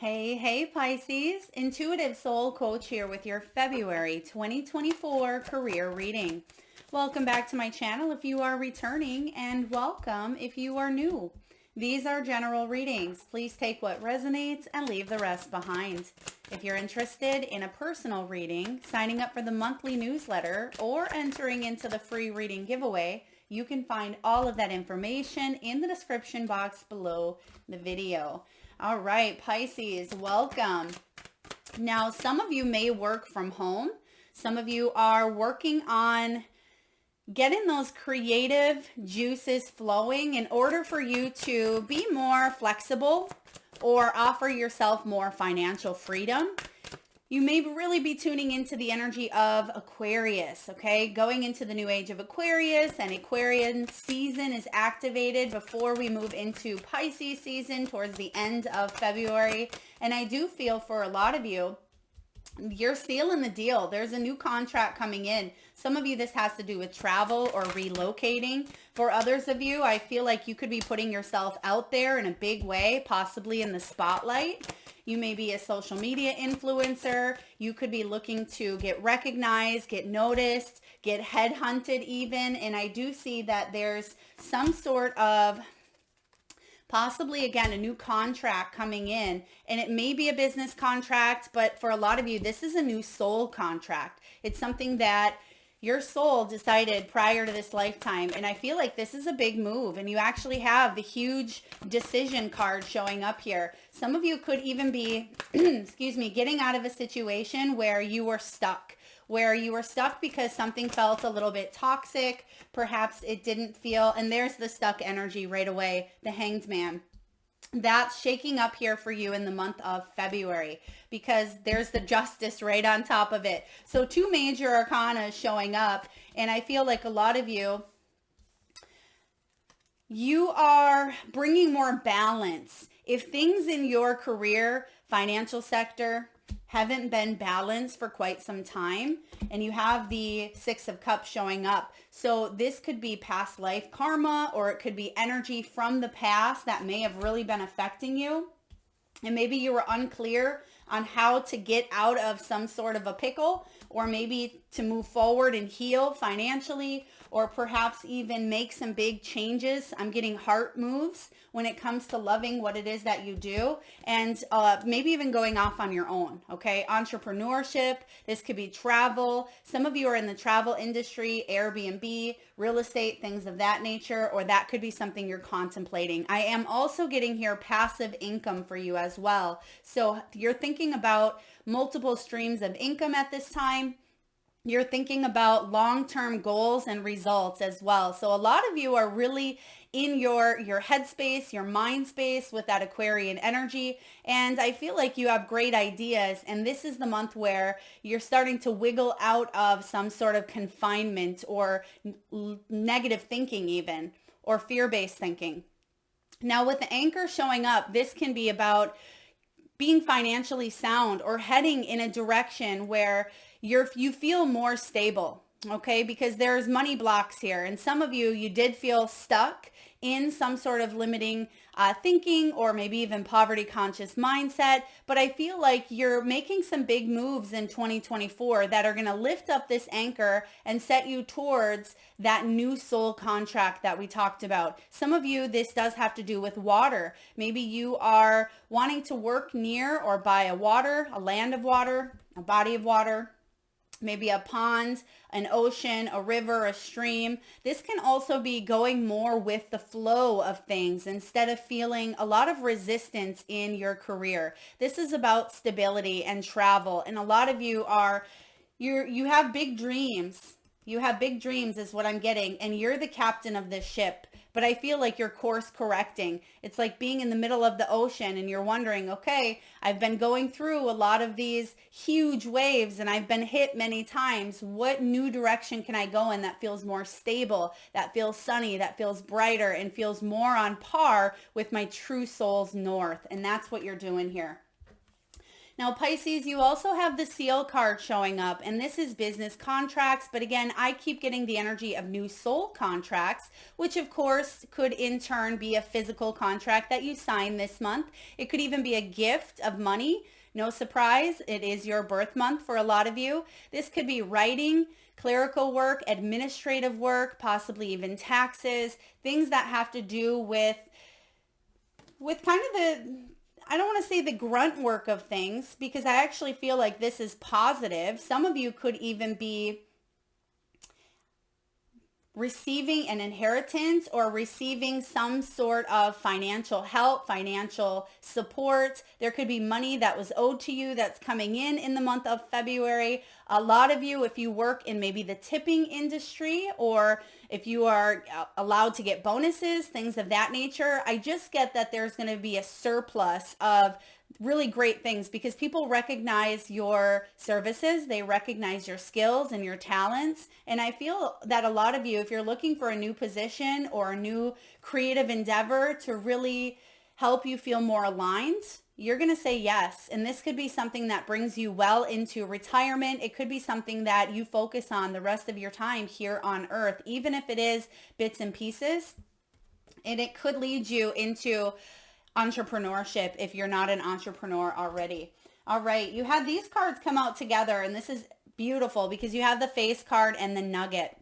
Hey, Pisces. Intuitive Soul Coach here with your February 2024 career reading. Welcome back to my channel if you are returning, and welcome if you are new. These are general readings. Please take what resonates and leave the rest behind. If you're interested in a personal reading, signing up for the monthly newsletter, or entering into the free reading giveaway, you can find all of that information in the description box below the video. All right, Pisces, welcome. Now, some of you may work from home. Some of you are working on getting those creative juices flowing in order for you to be more flexible or offer yourself more financial freedom. You may really be tuning into the energy of Aquarius, okay? Going into the new age of Aquarius, and Aquarian season is activated before we move into Pisces season towards the end of February. And I do feel for a lot of you, you're sealing the deal. There's a new contract coming in. Some of you, this has to do with travel or relocating. For others of you, I feel like you could be putting yourself out there in a big way, possibly in the spotlight. You may be a social media influencer. You could be looking to get recognized, get noticed, get headhunted even. And I do see that there's some sort of possibly, again, a new contract coming in, and it may be a business contract, but for a lot of you, this is a new soul contract. It's something that your soul decided prior to this lifetime, and I feel like this is a big move, and you actually have the huge decision card showing up here. Some of you could even be, excuse me, getting out of a situation where you were stuck because something felt a little bit toxic. Perhaps it didn't feel, and there's the stuck energy right away, the Hanged Man. That's shaking up here for you in the month of February because there's the Justice right on top of it. So two major arcana showing up, and I feel like a lot of you, you are bringing more balance. If things in your career, financial sector, haven't been balanced for quite some time, and you have the Six of Cups showing up. So this could be past life karma, or it could be energy from the past that may have really been affecting you. And maybe you were unclear on how to get out of some sort of a pickle, or maybe to move forward and heal financially, or perhaps even make some big changes. I'm getting heart moves when it comes to loving what it is that you do, and maybe even going off on your own, okay? Entrepreneurship, this could be travel. Some of you are in the travel industry, Airbnb, real estate, things of that nature, or that could be something you're contemplating. I am also getting here passive income for you as well. So you're thinking about multiple streams of income at this time. You're thinking about long-term goals and results as well. So a lot of you are really in your headspace, your mind space with that Aquarian energy. And I feel like you have great ideas. And this is the month where you're starting to wiggle out of some sort of confinement or negative thinking even, or fear-based thinking. Now with the anchor showing up, this can be about being financially sound or heading in a direction where you feel more stable, okay? Because there's money blocks here. And some of you did feel stuck in some sort of limiting thinking, or maybe even poverty conscious mindset. But I feel like you're making some big moves in 2024 that are going to lift up this anchor and set you towards that new soul contract that we talked about. Some of you, this does have to do with water. Maybe you are wanting to work near or by a land of water, a body of water, maybe a pond, an ocean, a river, a stream. This can also be going more with the flow of things instead of feeling a lot of resistance in your career. This is about stability and travel. And a lot of you you have big dreams. You have big dreams is what I'm getting. And you're the captain of this ship. But I feel like you're course correcting. It's like being in the middle of the ocean and you're wondering, okay, I've been going through a lot of these huge waves and I've been hit many times. What new direction can I go in that feels more stable, that feels sunny, that feels brighter, and feels more on par with my true soul's north? And that's what you're doing here. Now, Pisces, you also have the seal card showing up, and this is business contracts. But again, I keep getting the energy of new soul contracts, which of course could in turn be a physical contract that you sign this month. It could even be a gift of money. No surprise, it is your birth month for a lot of you. This could be writing, clerical work, administrative work, possibly even taxes, things that have to do with kind of I don't want to say the grunt work of things, because I actually feel like this is positive. Some of you could even be receiving an inheritance or receiving some sort of financial help, financial support. There could be money that was owed to you that's coming in the month of February. A lot of you, if you work in maybe the tipping industry, or if you are allowed to get bonuses, things of that nature, I just get that there's going to be a surplus of really great things, because people recognize your services, they recognize your skills and your talents. And I feel that a lot of you, if you're looking for a new position or a new creative endeavor to really help you feel more aligned, you're going to say yes. And this could be something that brings you well into retirement. It could be something that you focus on the rest of your time here on earth, even if it is bits and pieces. And it could lead you into entrepreneurship if you're not an entrepreneur already. All right, you had these cards come out together, and this is beautiful because you have the face card and the nugget.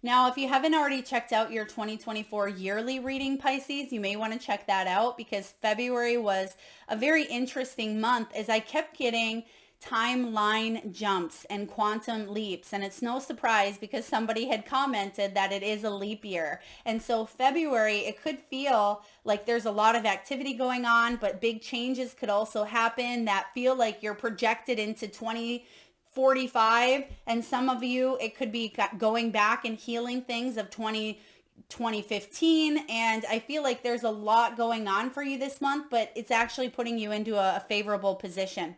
Now, if you haven't already checked out your 2024 yearly reading, Pisces, you may want to check that out, because February was a very interesting month as I kept getting timeline jumps and quantum leaps. And it's no surprise, because somebody had commented that it is a leap year. And so February, it could feel like there's a lot of activity going on, but big changes could also happen that feel like you're projected into 2045. And some of you, it could be going back and healing things of 2015. And I feel like there's a lot going on for you this month, but it's actually putting you into a favorable position,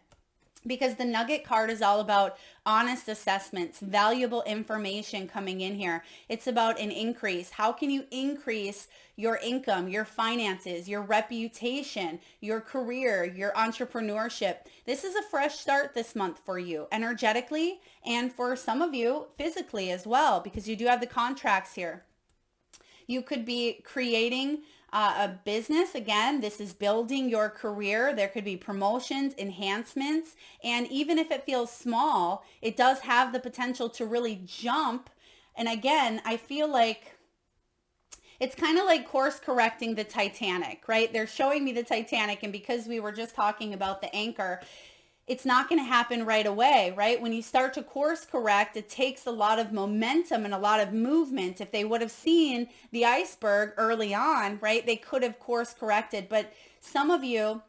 because the nugget card is all about honest assessments, valuable information coming in here. It's about an increase. How can you increase your income, your finances, your reputation, your career, your entrepreneurship? This is a fresh start this month for you, energetically, and for some of you physically as well, because you do have the contracts here. You could be creating a business. Again, this is building your career. There could be promotions, enhancements, and even if it feels small, it does have the potential to really jump. And again, I feel like it's kind of like course correcting the Titanic, right? They're showing me the Titanic, and because we were just talking about the anchor, it's not going to happen right away, right? When you start to course correct, it takes a lot of momentum and a lot of movement. If they would have seen the iceberg early on, right, they could have course corrected. But some of you,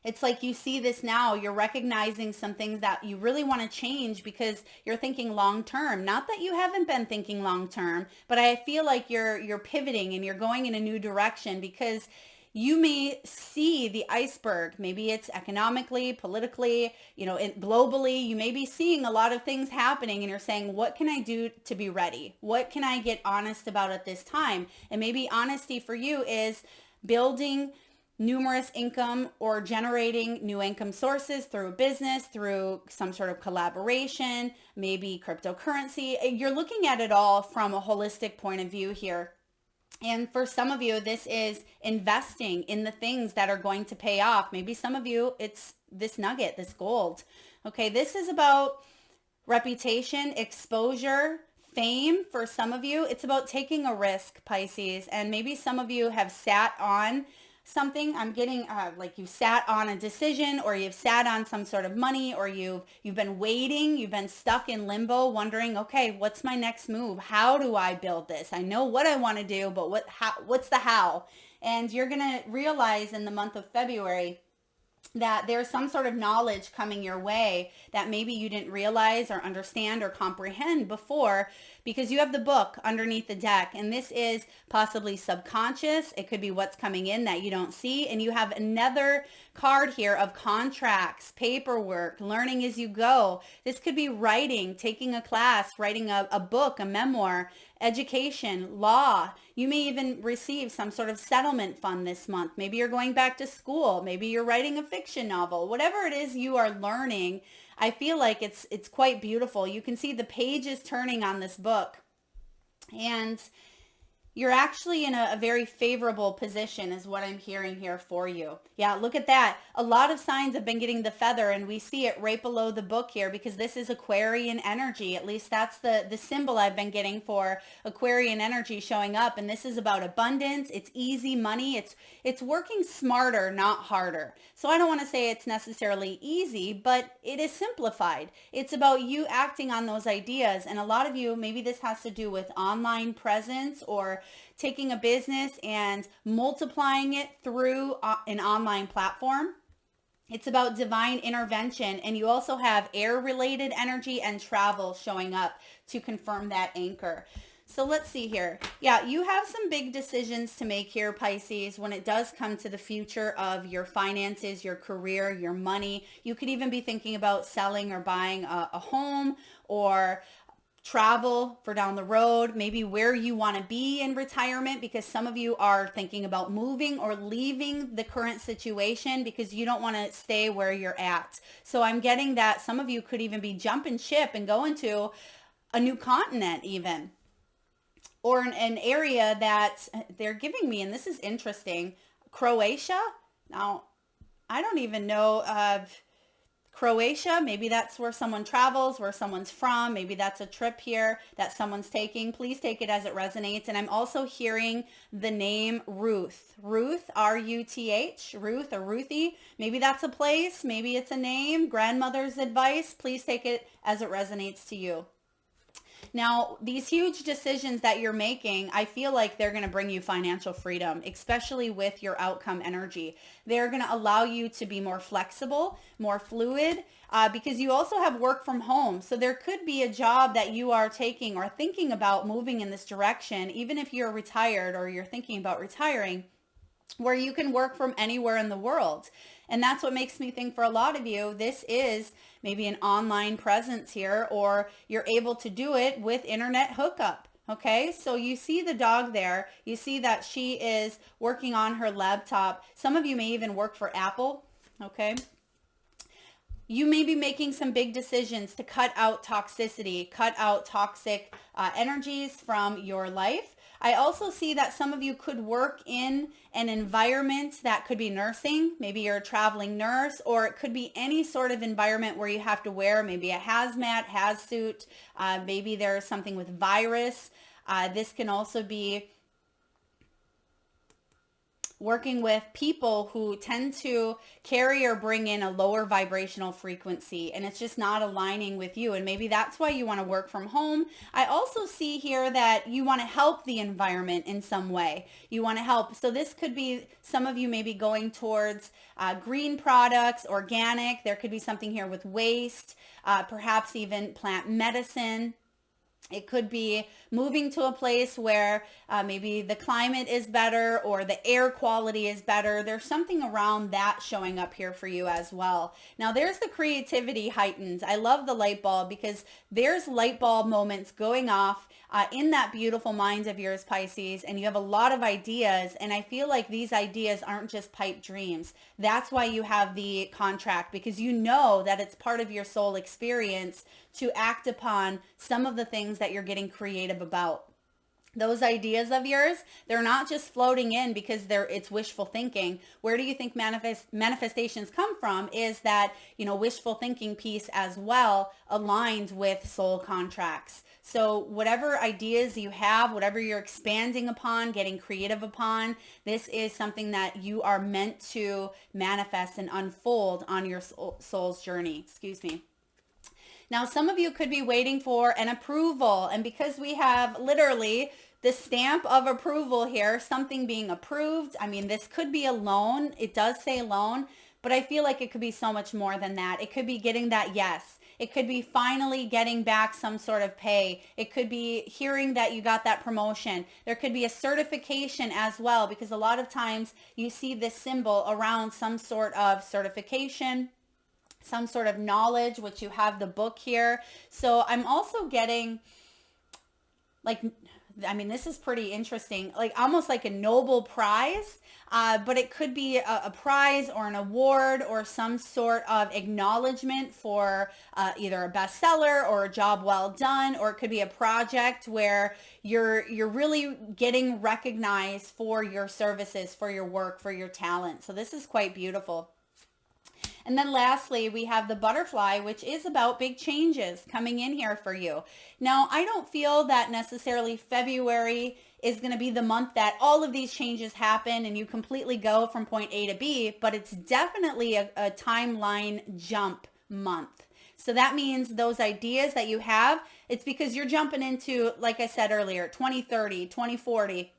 it's like you see this now, you're recognizing some things that you really want to change because you're thinking long term. Not that you haven't been thinking long term, but I feel like you're pivoting and you're going in a new direction, because you may see the iceberg. Maybe it's economically, politically, globally. You may be seeing a lot of things happening, and you're saying, what can I do to be ready? What can I get honest about at this time? And maybe honesty for you is building numerous income or generating new income sources through a business, through some sort of collaboration, maybe cryptocurrency. You're looking at it all from a holistic point of view here. And for some of you, this is investing in the things that are going to pay off. Maybe some of you, it's this nugget, this gold. Okay, this is about reputation, exposure, fame. For some of you, it's about taking a risk, Pisces. And maybe some of you have sat on something. I'm getting like you sat on a decision, or you've sat on some sort of money, or you've been waiting, you've been stuck in limbo wondering, okay, what's my next move? How do I build this? I know what I want to do, but what's the how? And you're going to realize in the month of February that there's some sort of knowledge coming your way that maybe you didn't realize or understand or comprehend before, because you have the book underneath the deck, and this is possibly subconscious. It could be what's coming in that you don't see. And you have another card here of contracts, paperwork, learning as you go. This could be writing, taking a class, writing a book, a memoir. education, law. You may even receive some sort of settlement fund this month. Maybe you're going back to school. Maybe you're writing a fiction novel. Whatever it is you are learning, I feel like it's quite beautiful. You can see the pages turning on this book. And you're actually in a very favorable position is what I'm hearing here for you. Yeah, look at that. A lot of signs have been getting the feather, and we see it right below the book here because this is Aquarian energy. At least that's the symbol I've been getting for Aquarian energy showing up. And this is about abundance. It's easy money. It's working smarter, not harder. So I don't want to say it's necessarily easy, but it is simplified. It's about you acting on those ideas. And a lot of you, maybe this has to do with online presence or taking a business and multiplying it through an online platform. It's about divine intervention, and you also have air-related energy and travel showing up to confirm that anchor. So let's see here. Yeah, you have some big decisions to make here, Pisces, when it does come to the future of your finances, your career, your money. You could even be thinking about selling or buying a home or travel for down the road, maybe where you want to be in retirement, because some of you are thinking about moving or leaving the current situation because you don't want to stay where you're at. So I'm getting that some of you could even be jumping ship and going to a new continent even, or an area that they're giving me. And this is interesting. Croatia. Now, I don't even know of Croatia. Maybe that's where someone travels, where someone's from. Maybe that's a trip here that someone's taking. Please take it as it resonates. And I'm also hearing the name Ruth. Ruth, R-U-T-H, Ruth or Ruthie. Maybe that's a place. Maybe it's a name. Grandmother's advice. Please take it as it resonates to you. Now, these huge decisions that you're making, I feel like they're going to bring you financial freedom, especially with your outcome energy. They're going to allow you to be more flexible, more fluid, because you also have work from home. So there could be a job that you are taking or thinking about moving in this direction, even if you're retired or you're thinking about retiring, where you can work from anywhere in the world. And that's what makes me think for a lot of you, this is maybe an online presence here, or you're able to do it with internet hookup. Okay, so you see the dog there. You see that she is working on her laptop. Some of you may even work for Apple. Okay. You may be making some big decisions to cut out toxicity, cut out toxic energies from your life. I also see that some of you could work in an environment that could be nursing. Maybe you're a traveling nurse, or it could be any sort of environment where you have to wear maybe a hazmat, suit. Maybe there's something with virus. This can also be working with people who tend to carry or bring in a lower vibrational frequency, and it's just not aligning with you. And maybe that's why you want to work from home. I also see here that you want to help the environment in some way. You want to help. So this could be some of you maybe going towards green products, organic. There could be something here with waste, perhaps even plant medicine. It could be moving to a place where maybe the climate is better or the air quality is better. There's something around that showing up here for you as well. Now there's the creativity heightened. I love the light bulb because there's light bulb moments going off in that beautiful mind of yours, Pisces, and you have a lot of ideas. And I feel like these ideas aren't just pipe dreams. That's why you have the contract, because you know that it's part of your soul experience to act upon some of the things that you're getting creative about. Those ideas of yours, they're not just floating in because it's wishful thinking. Where do you think manifestations come from? Is that, wishful thinking piece as well aligned with soul contracts. So whatever ideas you have, whatever you're expanding upon, getting creative upon, this is something that you are meant to manifest and unfold on your soul's journey. Excuse me. Now, some of you could be waiting for an approval, and because we have literally the stamp of approval here, something being approved. I mean, this could be a loan. It does say loan, but I feel like it could be so much more than that. It could be getting that yes. It could be finally getting back some sort of pay. It could be hearing that you got that promotion. There could be a certification as well, because a lot of times you see this symbol around some sort of certification, some sort of knowledge, which you have the book here. So I'm also getting like I mean, this is pretty interesting, like almost like a Nobel Prize, but it could be a prize or an award or some sort of acknowledgement for either a bestseller or a job well done, or it could be a project where you're really getting recognized for your services, for your work, for your talent. So this is quite beautiful. And then lastly, we have the butterfly, which is about big changes coming in here for you. Now, I don't feel that necessarily February is going to be the month that all of these changes happen and you completely go from point A to B, but it's definitely a timeline jump month. So that means those ideas that you have, it's because you're jumping into, like I said earlier, 2030, 2040.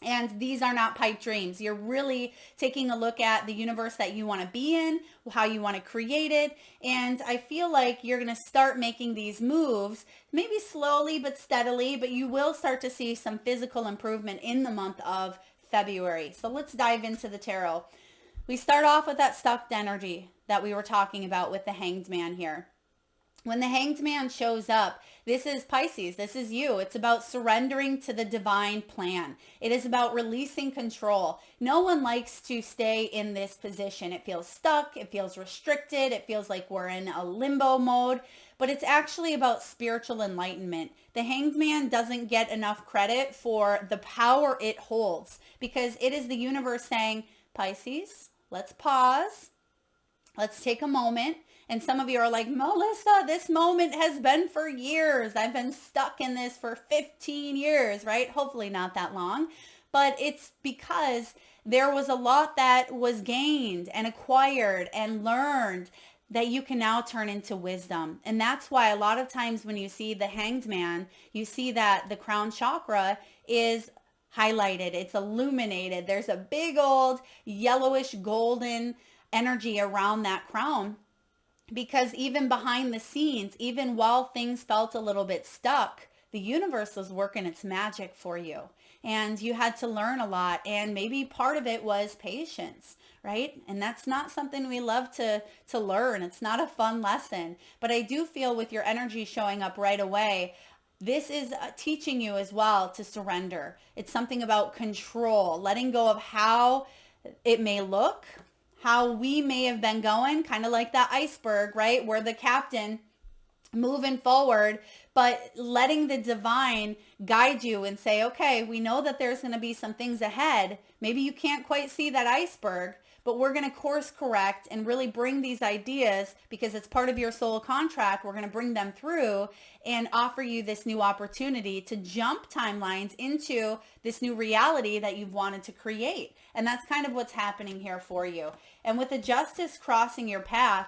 And these are not pipe dreams. You're really taking a look at the universe that you want to be in, how you want to create it. And I feel like you're going to start making these moves, maybe slowly but steadily, but you will start to see some physical improvement in the month of February. So let's dive into the tarot. We start off with that stuck energy that we were talking about with the Hanged Man here. When the Hanged Man shows up, this is Pisces. This is you. It's about surrendering to the divine plan. It is about releasing control. No one likes to stay in this position. It feels stuck. It feels restricted. It feels like we're in a limbo mode. But it's actually about spiritual enlightenment. The Hanged Man doesn't get enough credit for the power it holds, because it is the universe saying, Pisces, let's pause. Let's take a moment. And some of you are like, Melissa, this moment has been for years. I've been stuck in this for 15 years, right? Hopefully not that long. But it's because there was a lot that was gained and acquired and learned that you can now turn into wisdom. And that's why a lot of times when you see the Hanged Man, you see that the crown chakra is highlighted. It's illuminated. There's a big old yellowish golden energy around that crown. Because even behind the scenes, even while things felt a little bit stuck, the universe was working its magic for you. And you had to learn a lot. And maybe part of it was patience, right? And that's not something we love to learn. It's not a fun lesson. But I do feel with your energy showing up right away, this is teaching you as well to surrender. It's something about control, letting go of how it may look, how we may have been going, kind of like that iceberg, right? Where the captain moving forward, but letting the divine guide you and say, okay, we know that there's going to be some things ahead. Maybe you can't quite see that iceberg, but we're going to course correct and really bring these ideas, because it's part of your soul contract. We're going to bring them through and offer you this new opportunity to jump timelines into this new reality that you've wanted to create. And that's kind of what's happening here for you. And with the justice crossing your path,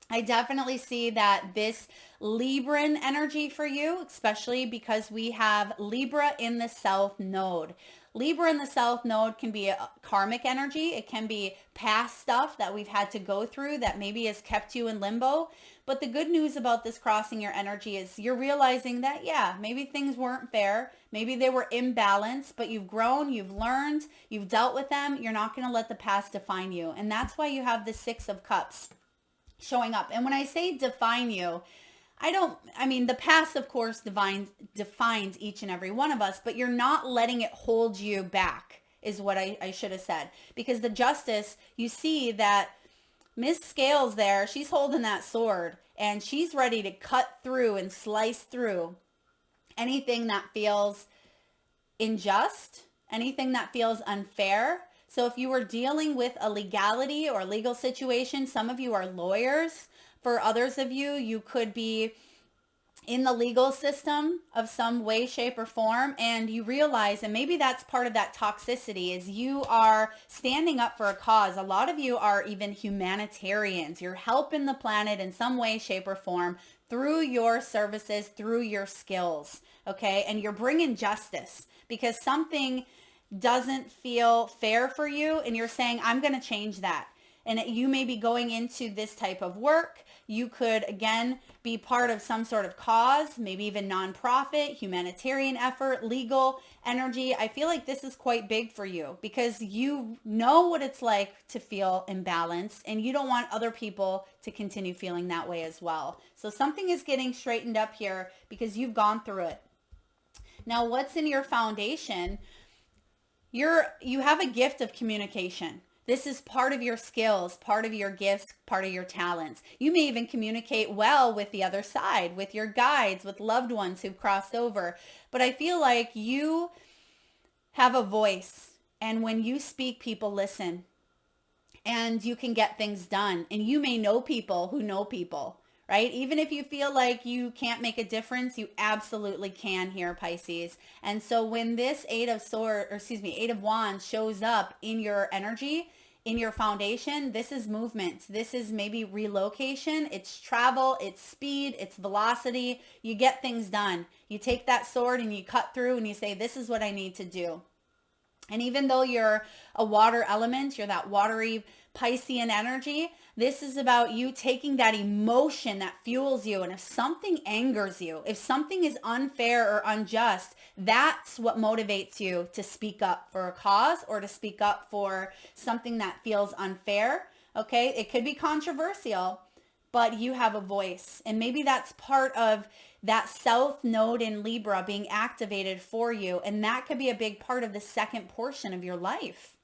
I definitely see that this Libran energy for you, especially because we have Libra in the South Node. Libra in the South Node can be a karmic energy. It can be past stuff that we've had to go through that maybe has kept you in limbo. But the good news about this crossing your energy is you're realizing that, yeah, maybe things weren't fair. Maybe they were imbalanced, but you've grown, you've learned, you've dealt with them. You're not going to let the past define you. And that's why you have the Six of Cups showing up. And when I say define you, the past, of course, defines each and every one of us, but you're not letting it hold you back is what I should have said. Because the justice, you see that Miss Scales there, she's holding that sword and she's ready to cut through and slice through anything that feels unjust, anything that feels unfair. So if you were dealing with a legality or legal situation, some of you are lawyers. For others of you, you could be in the legal system of some way, shape, or form, and you realize, and maybe that's part of that toxicity, is you are standing up for a cause. A lot of you are even humanitarians. You're helping the planet in some way, shape, or form through your services, through your skills, okay? And you're bringing justice because something doesn't feel fair for you, and you're saying, I'm going to change that. And you may be going into this type of work. You could, again, be part of some sort of cause, maybe even nonprofit, humanitarian effort, legal energy. I feel like this is quite big for you because you know what it's like to feel imbalanced and you don't want other people to continue feeling that way as well. So something is getting straightened up here because you've gone through it. Now, what's in your foundation? You have a gift of communication. This is part of your skills, part of your gifts, part of your talents. You may even communicate well with the other side, with your guides, with loved ones who've crossed over. But I feel like you have a voice, and when you speak, people listen, and you can get things done. And you may know people who know people, right? Even if you feel like you can't make a difference, you absolutely can here, Pisces. And so when this Eight of Wands shows up in your energy, in your foundation, this is movement. This is maybe relocation. It's travel, it's speed, it's velocity. You get things done. You take that sword and you cut through and you say, this is what I need to do. And even though you're a water element, you're that watery Piscean energy, this is about you taking that emotion that fuels you. And if something angers you, if something is unfair or unjust, that's what motivates you to speak up for a cause or to speak up for something that feels unfair. Okay, it could be controversial, but you have a voice. And maybe that's part of that South Node in Libra being activated for you. And that could be a big part of the second portion of your life.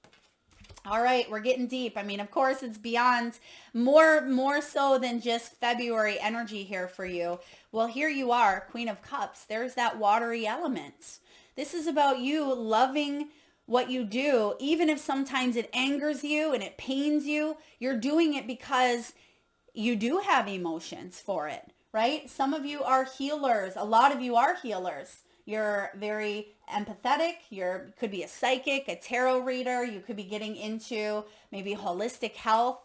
All right, we're getting deep. I mean, of course, it's beyond more so than just February energy here for you. Well, here you are, Queen of Cups. There's that watery element. This is about you loving what you do, even if sometimes it angers you and it pains you. You're doing it because you do have emotions for it, right? Some of you are healers. A lot of you are healers. You're very empathetic. You could be a psychic, a tarot reader. You could be getting into maybe holistic health.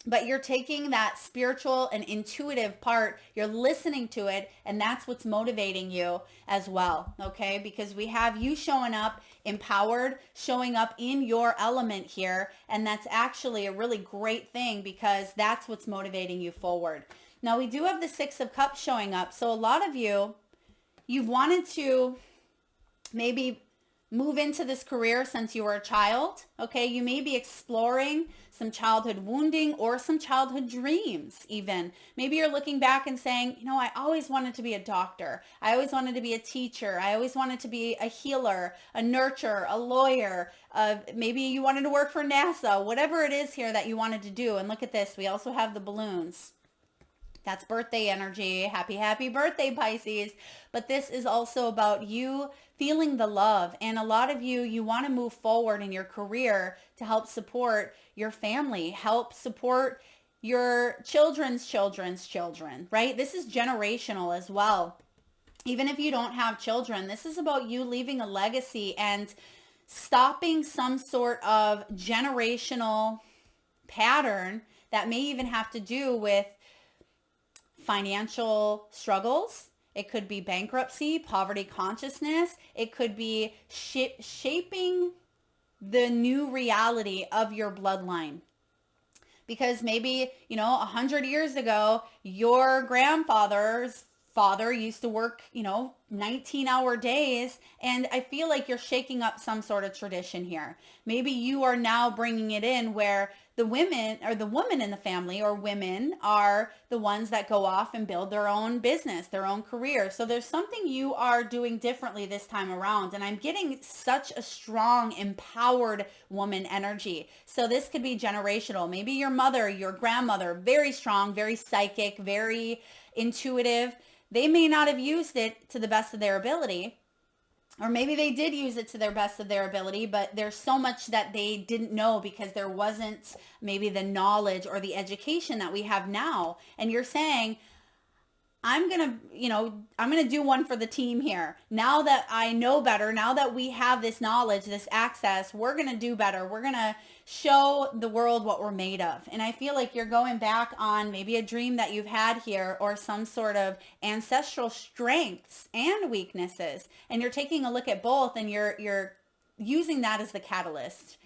But you're taking that spiritual and intuitive part, you're listening to it, and that's what's motivating you as well, okay? Because we have you showing up empowered, showing up in your element here, and that's actually a really great thing because that's what's motivating you forward. Now, we do have the Six of Cups showing up, so a lot of you, you've wanted to maybe move into this career since you were a child, okay? You may be exploring some childhood wounding or some childhood dreams even. Maybe you're looking back and saying, you know, I always wanted to be a doctor. I always wanted to be a teacher. I always wanted to be a healer, a nurturer, a lawyer. Maybe you wanted to work for NASA, whatever it is here that you wanted to do. And look at this. We also have the balloons. That's birthday energy. Happy, happy birthday, Pisces. But this is also about you feeling the love. And a lot of you want to move forward in your career to help support your family, help support your children's children's children, right? This is generational as well. Even if you don't have children, this is about you leaving a legacy and stopping some sort of generational pattern that may even have to do with financial struggles. It could be bankruptcy, poverty consciousness. It could be shaping the new reality of your bloodline. Because maybe, 100 years ago, your grandfather's father used to work, 19-hour days. And I feel like you're shaking up some sort of tradition here. Maybe you are now bringing it in where the women or the woman in the family or women are the ones that go off and build their own business, their own career. So there's something you are doing differently this time around. And I'm getting such a strong, empowered woman energy. So this could be generational. Maybe your mother, your grandmother, very strong, very psychic, very intuitive. They may not have used it to the best of their ability. Or maybe they did use it to their best of their ability, but there's so much that they didn't know because there wasn't maybe the knowledge or the education that we have now. And you're saying, I'm going to do one for the team here. Now that I know better, now that we have this knowledge, this access, we're going to do better. We're going to show the world what we're made of. And I feel like you're going back on maybe a dream that you've had here or some sort of ancestral strengths and weaknesses. And you're taking a look at both and you're using that as the catalyst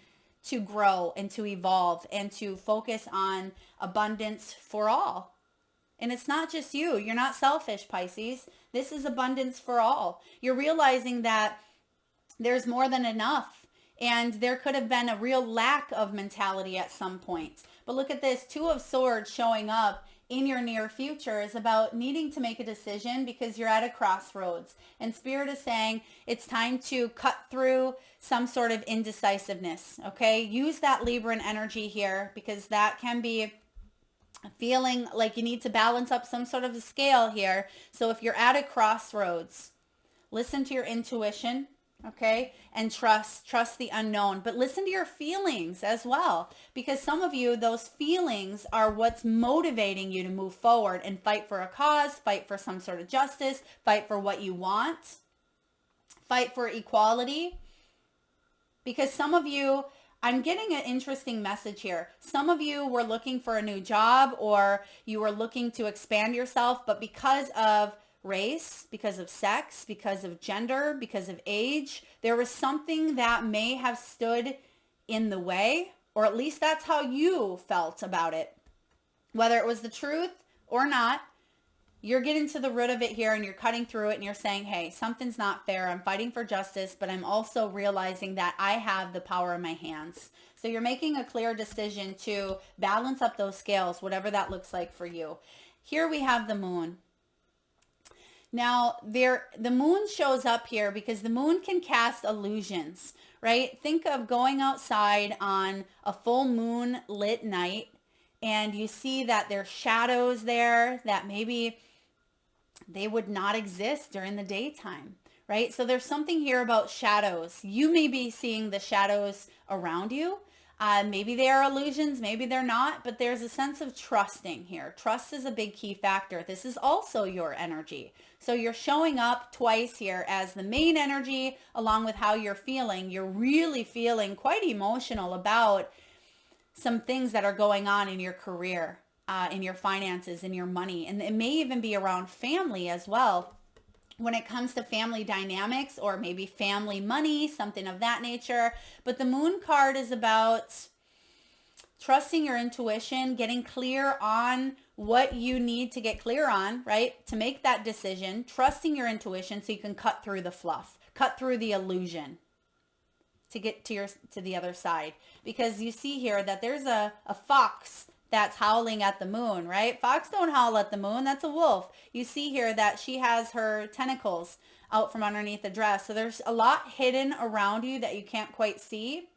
to grow and to evolve and to focus on abundance for all. And it's not just you. You're not selfish, Pisces. This is abundance for all. You're realizing that there's more than enough And there could have been a real lack of mentality at some point. But look at this, Two of Swords showing up in your near future is about needing to make a decision because you're at a crossroads. And Spirit is saying it's time to cut through some sort of indecisiveness, okay? Use that Libran energy here because that can be feeling like you need to balance up some sort of a scale here. So if you're at a crossroads, listen to your intuition, okay? And trust the unknown, but listen to your feelings as well, because some of you, those feelings are what's motivating you to move forward and fight for a cause, fight for some sort of justice, fight for what you want, fight for equality. Because some of you, I'm getting an interesting message here. Some of you were looking for a new job or you were looking to expand yourself, but because of race, because of sex, because of gender, because of age, there was something that may have stood in the way, or at least that's how you felt about it. Whether it was the truth or not, you're getting to the root of it here and you're cutting through it and you're saying, hey, something's not fair. I'm fighting for justice, but I'm also realizing that I have the power in my hands. So you're making a clear decision to balance up those scales, whatever that looks like for you. Here we have the moon. Now, the moon shows up here because the moon can cast illusions, right? Think of going outside on a full moon lit night and you see that there's shadows there that maybe they would not exist during the daytime, right? So there's something here about shadows. You may be seeing the shadows around you. Maybe they are illusions, maybe they're not, but there's a sense of trusting here. Trust is a big key factor. This is also your energy. So you're showing up twice here as the main energy along with how you're feeling. You're really feeling quite emotional about some things that are going on in your career, in your finances, in your money. And it may even be around family as well. When it comes to family dynamics or maybe family money, something of that nature. But the moon card is about trusting your intuition, getting clear on what you need to get clear on, right? To make that decision, trusting your intuition so you can cut through the fluff, cut through the illusion to get to the other side. Because you see here that there's a fox that's howling at the moon, right? Fox don't howl at the moon. That's a wolf. You see here that she has her tentacles out from underneath the dress. So there's a lot hidden around you that you can't quite see.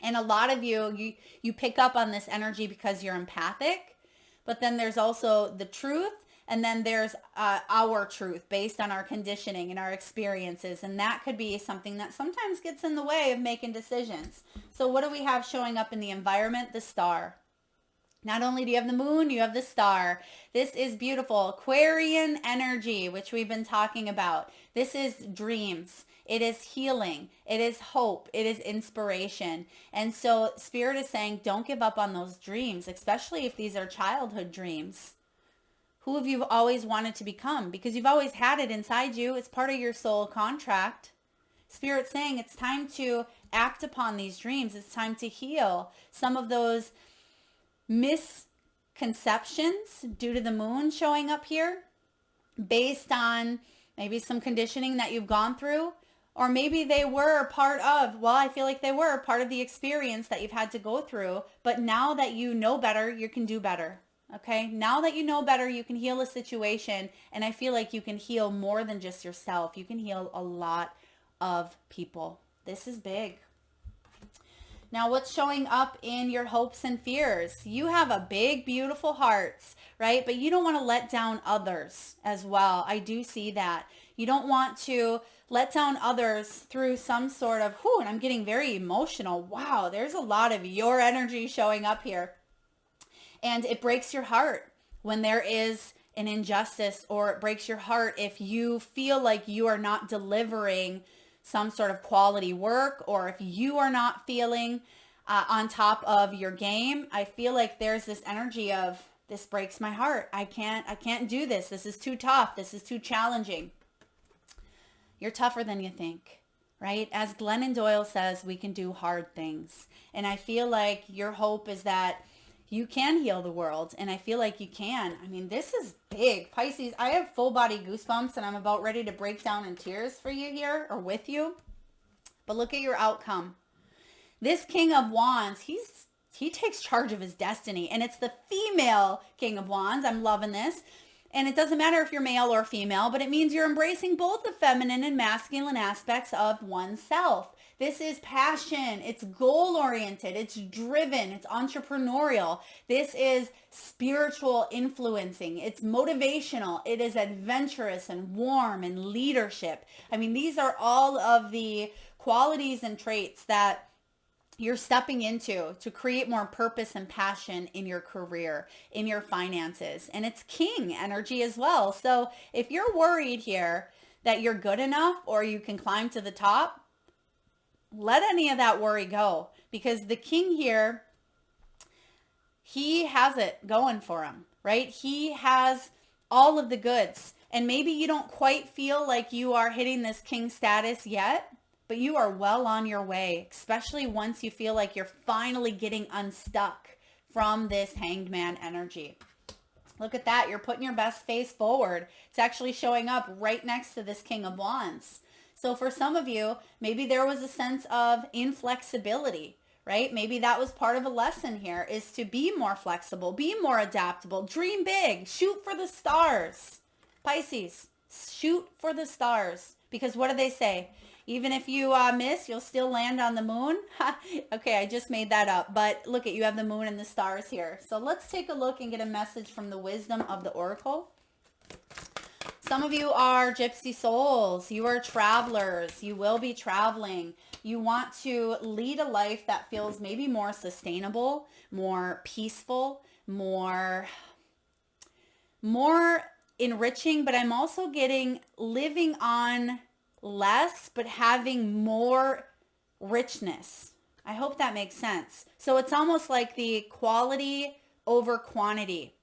And a lot of you pick up on this energy because you're empathic. But then there's also the truth. And then there's our truth based on our conditioning and our experiences. And that could be something that sometimes gets in the way of making decisions. So what do we have showing up in the environment? The star. Not only do you have the moon, you have the star. This is beautiful. Aquarian energy, which we've been talking about. This is dreams. It is healing. It is hope. It is inspiration. And so Spirit is saying, don't give up on those dreams, especially if these are childhood dreams. Who have you always wanted to become? Because you've always had it inside you. It's part of your soul contract. Spirit's saying it's time to act upon these dreams. It's time to heal some of those misconceptions due to the moon showing up here based on maybe some conditioning that you've gone through, or maybe they were part of, well, I feel like they were part of the experience that you've had to go through, but now that you know better, you can do better. Okay. Now that you know better, you can heal a situation. And I feel like you can heal more than just yourself. You can heal a lot of people. This is big. Now, what's showing up in your hopes and fears? You have a big, beautiful heart, right? But you don't want to let down others as well. I do see that. You don't want to let down others through some sort of, and I'm getting very emotional. Wow, there's a lot of your energy showing up here. And it breaks your heart when there is an injustice, or it breaks your heart if you feel like you are not delivering some sort of quality work, or if you are not feeling on top of your game. I feel like there's this energy of, this breaks my heart. I can't do this. This is too tough. This is too challenging. You're tougher than you think, right? As Glennon Doyle says, we can do hard things. And I feel like your hope is that you can heal the world. And I feel like you can. I mean, this is big. Pisces, I have full body goosebumps and I'm about ready to break down in tears for you here, or with you. But look at your outcome. This King of Wands, he takes charge of his destiny, and it's the female King of Wands. I'm loving this. And it doesn't matter if you're male or female, but it means you're embracing both the feminine and masculine aspects of oneself. This is passion. It's goal oriented. It's driven. It's entrepreneurial. This is spiritual influencing. It's motivational. It is adventurous and warm and leadership. I mean, these are all of the qualities and traits that you're stepping into to create more purpose and passion in your career, in your finances. And it's king energy as well. So if you're worried here that you're good enough or you can climb to the top, let any of that worry go, because the king here, he has it going for him, right? He has all of the goods. And maybe you don't quite feel like you are hitting this king status yet, but you are well on your way, especially once you feel like you're finally getting unstuck from this hanged man energy. Look at that. You're putting your best face forward. It's actually showing up right next to this King of Wands. So for some of you, maybe there was a sense of inflexibility, right? Maybe that was part of a lesson here, is to be more flexible, be more adaptable, dream big, shoot for the stars. Pisces, shoot for the stars. Because what do they say? Even if you miss, you'll still land on the moon. Okay, I just made that up. But look at, you have the moon and the stars here. So let's take a look and get a message from the wisdom of the oracle. Some of you are gypsy souls. You are travelers. You will be traveling. You want to lead a life that feels maybe more sustainable, more peaceful, more enriching. But I'm also getting living on less, but having more richness. I hope that makes sense. So it's almost like the quality over quantity.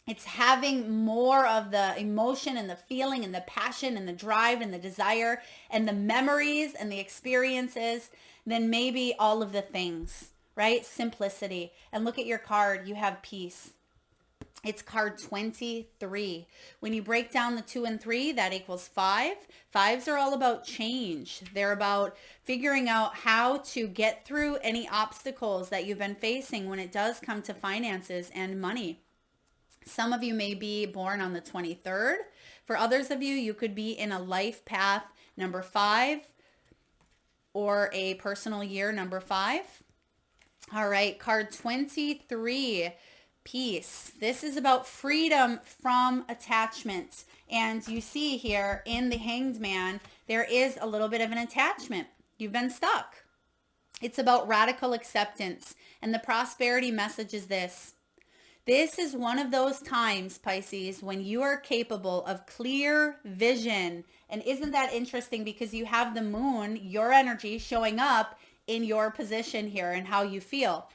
It's having more of the emotion and the feeling and the passion and the drive and the desire and the memories and the experiences than maybe all of the things, right? Simplicity. And look at your card. You have peace. It's card 23. When you break down the 2 and 3, that equals 5. Fives are all about change. They're about figuring out how to get through any obstacles that you've been facing when it does come to finances and money. Some of you may be born on the 23rd. For others of you, you could be in a life path number 5 or a personal year number 5. All right, card 23. Peace. This is about freedom from attachment. And you see here in the Hanged Man, there is a little bit of an attachment. You've been stuck. It's about radical acceptance. And the prosperity message is this. This is one of those times, Pisces, when you are capable of clear vision. And isn't that interesting? Because you have the moon, your energy, showing up in your position here and how you feel.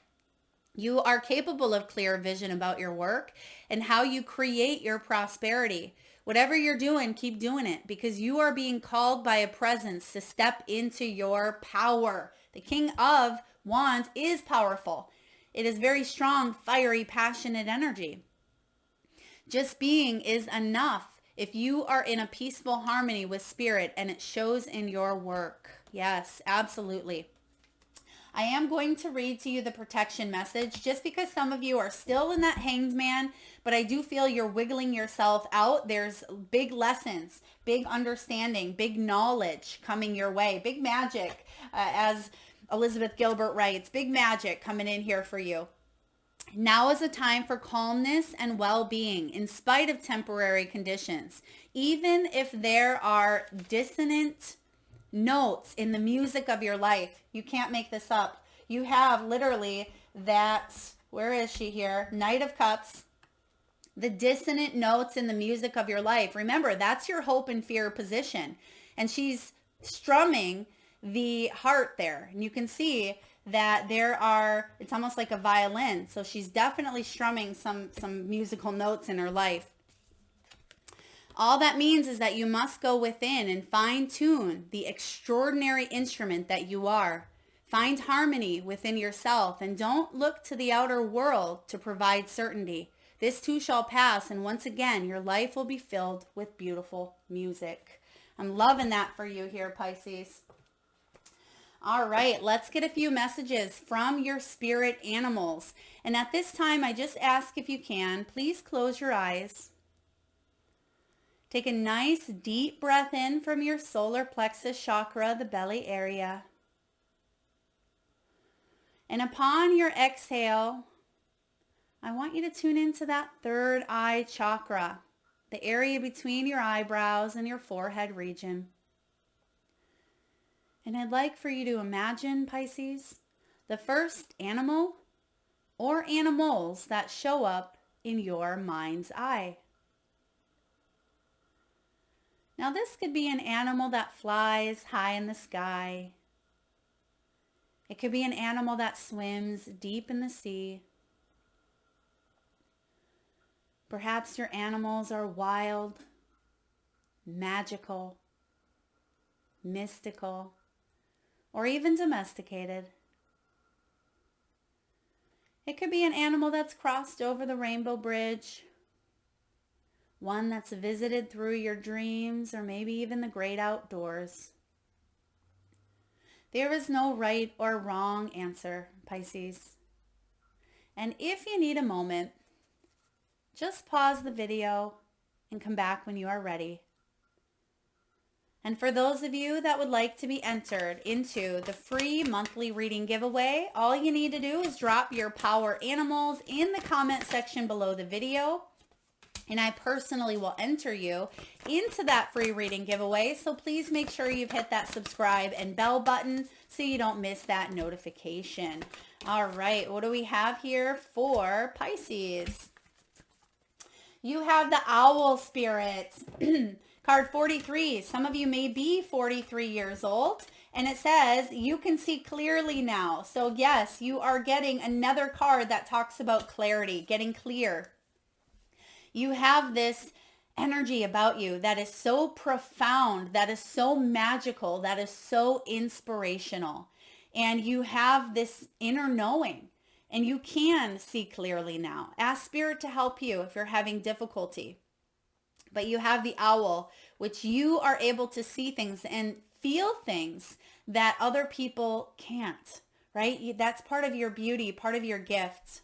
You are capable of clear vision about your work and how you create your prosperity. Whatever you're doing, keep doing it, because you are being called by a presence to step into your power. The King of Wands is powerful. It is very strong, fiery, passionate energy. Just being is enough if you are in a peaceful harmony with spirit, and it shows in your work. Yes, absolutely. I am going to read to you the protection message just because some of you are still in that Hanged Man, but I do feel you're wiggling yourself out. There's big lessons, big understanding, big knowledge coming your way, big magic, as Elizabeth Gilbert writes, big magic coming in here for you. Now is a time for calmness and well-being in spite of temporary conditions. Even if there are dissonant notes in the music of your life. You can't make this up. You have literally that, where is she here? Knight of Cups. The dissonant notes in the music of your life. Remember, that's your hope and fear position. And she's strumming the heart there. And you can see that there are, it's almost like a violin. So she's definitely strumming some musical notes in her life. All that means is that you must go within and fine-tune the extraordinary instrument that you are. Find harmony within yourself and don't look to the outer world to provide certainty. This too shall pass, and once again, your life will be filled with beautiful music. I'm loving that for you here, Pisces. All right, let's get a few messages from your spirit animals. And at this time, I just ask if you can, please close your eyes. Take a nice deep breath in from your solar plexus chakra, the belly area. And upon your exhale, I want you to tune into that third eye chakra, the area between your eyebrows and your forehead region. And I'd like for you to imagine, Pisces, the first animal or animals that show up in your mind's eye. Now this could be an animal that flies high in the sky. It could be an animal that swims deep in the sea. Perhaps your animals are wild, magical, mystical, or even domesticated. It could be an animal that's crossed over the rainbow bridge, one that's visited through your dreams, or maybe even the great outdoors. There is no right or wrong answer, Pisces. And if you need a moment, just pause the video and come back when you are ready. And for those of you that would like to be entered into the free monthly reading giveaway, all you need to do is drop your power animals in the comment section below the video. And I personally will enter you into that free reading giveaway. So please make sure you've hit that subscribe and bell button so you don't miss that notification. All right, what do we have here for Pisces? You have the owl spirit. Card 43. Some of you may be 43 years old. And it says, you can see clearly now. So yes, you are getting another card that talks about clarity, getting clear. You have this energy about you that is so profound, that is so magical, that is so inspirational. And you have this inner knowing. And you can see clearly now. Ask Spirit to help you if you're having difficulty. But you have the owl, which you are able to see things and feel things that other people can't, right? That's part of your beauty, part of your gift.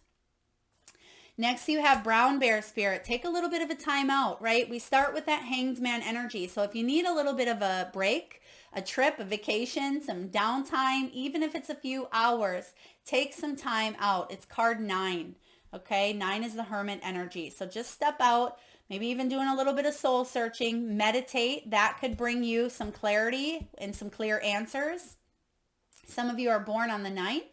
Next, you have brown bear spirit. Take a little bit of a time out, right? We start with that hanged man energy. So if you need a little bit of a break, a trip, a vacation, some downtime, even if it's a few hours, take some time out. It's card 9, okay? 9 is the hermit energy. So just step out, maybe even doing a little bit of soul searching, meditate. That could bring you some clarity and some clear answers. Some of you are born on the 9th.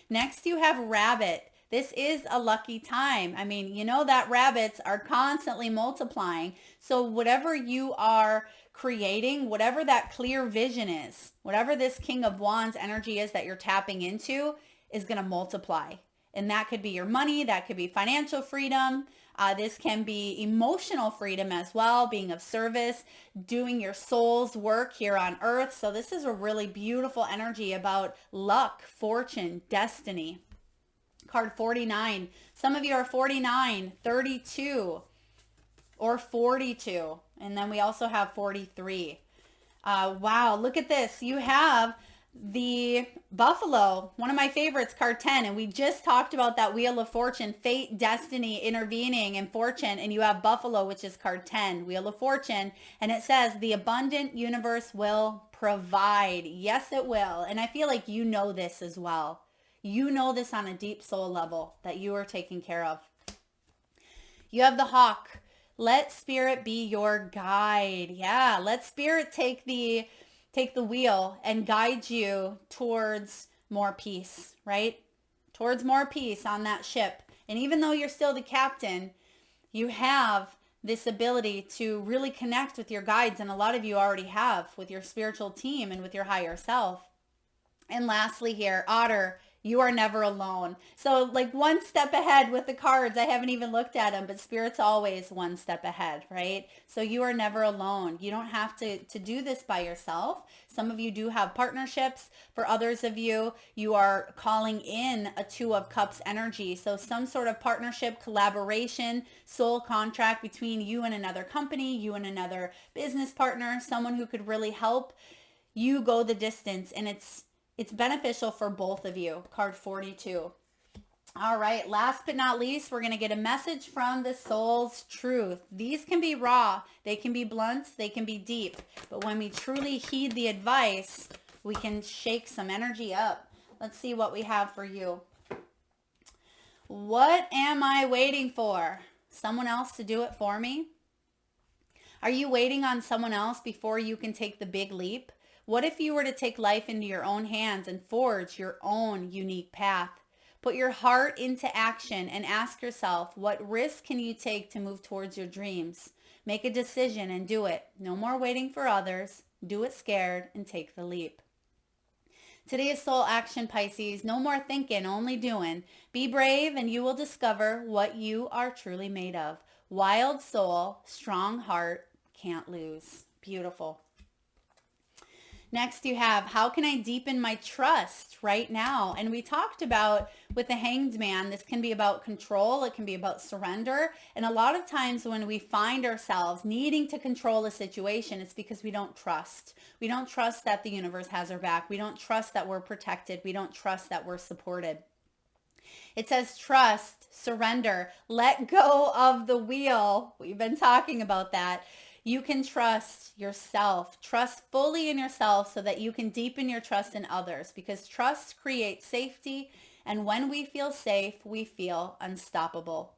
Next, you have rabbit. This is a lucky time. I mean, you know that rabbits are constantly multiplying. So whatever you are creating, whatever that clear vision is, whatever this King of Wands energy is that you're tapping into is going to multiply. And that could be your money. That could be financial freedom. This can be emotional freedom as well, being of service, doing your soul's work here on earth. So this is a really beautiful energy about luck, fortune, destiny. Card 49. Some of you are 49, 32, or 42. And then we also have 43. Wow, look at this. You have the buffalo, one of my favorites, card 10. And we just talked about that wheel of fortune, fate, destiny, intervening, and fortune. And you have buffalo, which is card 10, wheel of fortune. And it says the abundant universe will provide. Yes, it will. And I feel like you know this as well. You know this on a deep soul level that you are taken care of. You have the hawk. Let spirit be your guide. Yeah, let spirit take the wheel and guide you towards more peace, right? Towards more peace on that ship. And even though you're still the captain, you have this ability to really connect with your guides. And a lot of you already have with your spiritual team and with your higher self. And lastly here, otter. You are never alone. So like one step ahead with the cards. I haven't even looked at them, but Spirit's always one step ahead, right? So you are never alone. You don't have to do this by yourself. Some of you do have partnerships. For others of you, you are calling in a 2 of Cups energy. So some sort of partnership, collaboration, soul contract between you and another company, you and another business partner, someone who could really help you go the distance. And it's It's beneficial for both of you. Card 42. All right, last but not least, we're going to get a message from the soul's truth. These can be raw, they can be blunt, they can be deep. But when we truly heed the advice, we can shake some energy up. Let's see what we have for you. What am I waiting for? Someone else to do it for me? Are you waiting on someone else before you can take the big leap? What if you were to take life into your own hands and forge your own unique path? Put your heart into action and ask yourself, what risk can you take to move towards your dreams? Make a decision and do it. No more waiting for others. Do it scared and take the leap. Today's soul action, Pisces. No more thinking, only doing. Be brave and you will discover what you are truly made of. Wild soul, strong heart, can't lose. Beautiful. Next you have, how can I deepen my trust right now? And we talked about with the Hanged Man, this can be about control. It can be about surrender. And a lot of times when we find ourselves needing to control a situation, it's because we don't trust. We don't trust that the universe has our back. We don't trust that we're protected. We don't trust that we're supported. It says trust, surrender, let go of the wheel. We've been talking about that. You can trust yourself. Trust fully in yourself so that you can deepen your trust in others, because trust creates safety. And when we feel safe, we feel unstoppable.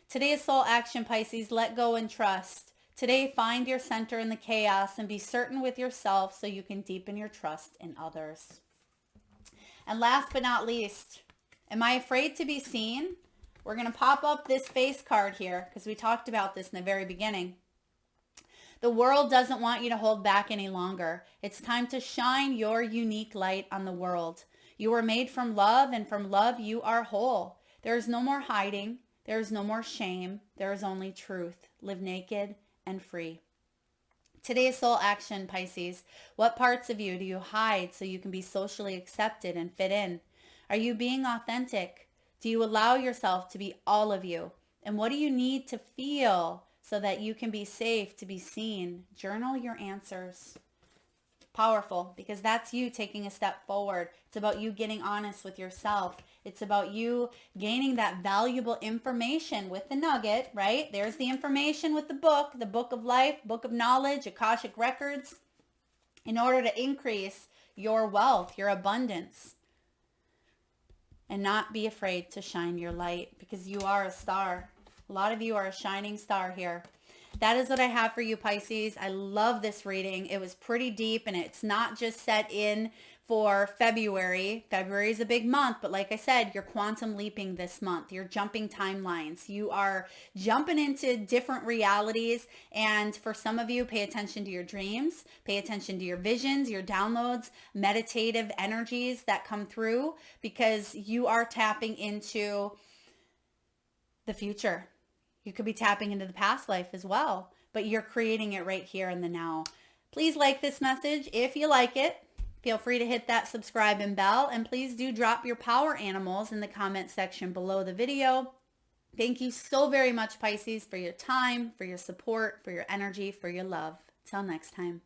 Today's soul action, Pisces, let go and trust. Today, find your center in the chaos and be certain with yourself so you can deepen your trust in others. And last but not least, am I afraid to be seen? We're going to pop up this face card here because we talked about this in the very beginning. The world doesn't want you to hold back any longer. It's time to shine your unique light on the world. You were made from love, and from love you are whole. There is no more hiding. There is no more shame. There is only truth. Live naked and free. Today's soul action, Pisces. What parts of you do you hide so you can be socially accepted and fit in? Are you being authentic? Do you allow yourself to be all of you? And what do you need to feel so that you can be safe to be seen? Journal your answers. Powerful, because that's you taking a step forward. It's about you getting honest with yourself. It's about you gaining that valuable information with the nugget, right? There's the information with the book of life, book of knowledge, Akashic records, in order to increase your wealth, your abundance, and not be afraid to shine your light, because you are a star. A lot of you are a shining star here. That is what I have for you, Pisces. I love this reading. It was pretty deep, and it's not just set in for February. February is a big month, but like I said, you're quantum leaping this month. You're jumping timelines. You are jumping into different realities. And for some of you, pay attention to your dreams, pay attention to your visions, your downloads, meditative energies that come through, because you are tapping into the future. You could be tapping into the past life as well, but you're creating it right here in the now. Please like this message if you like it. Feel free to hit that subscribe and bell, and please do drop your power animals in the comment section below the video. Thank you so very much, Pisces, for your time, for your support, for your energy, for your love. Till next time.